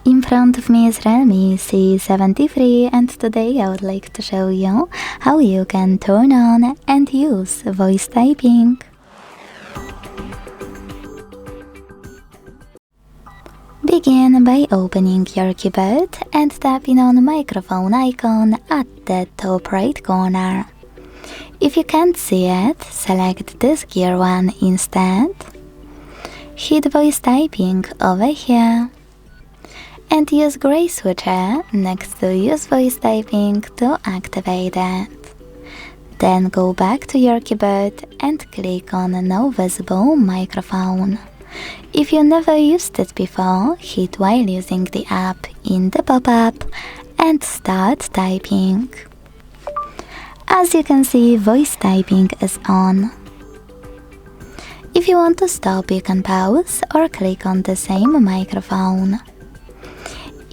In front of me is REALME C73 and today I would like to show you how you can turn on and use voice typing. Begin by opening your keyboard and tapping on the microphone icon at the top right corner. If you can't see it, select this gear one instead. Hit voice typing over here. And use gray switcher next to use voice typing to activate it. Then go back to your keyboard and click on no visible microphone. If you never used it before, hit while using the app in the pop-up and start typing. As you can see, voice typing is on. If you want to stop, you can pause or click on the same microphone.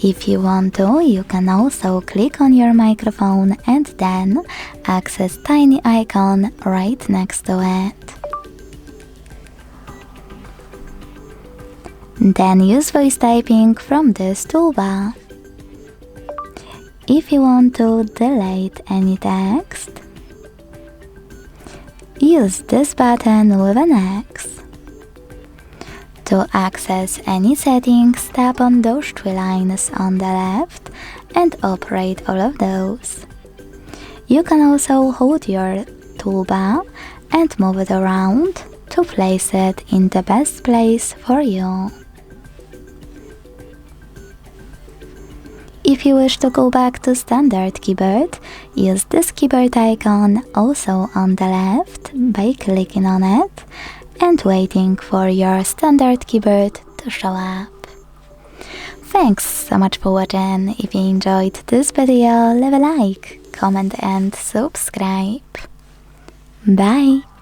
If you want to, you can also click on your microphone and then access tiny icon right next to it. Then use voice typing from this toolbar. If you want to delete any text, use this button with an X. To access any settings, tap on those three lines on the left and operate all of those. You can also hold your toolbar and move it around to place it in the best place for you. If you wish to go back to standard keyboard, use this keyboard icon also on the left by clicking on it and waiting for your standard keyboard to show up. Thanks so much for watching. If you enjoyed this video, leave a like, comment and subscribe. Bye!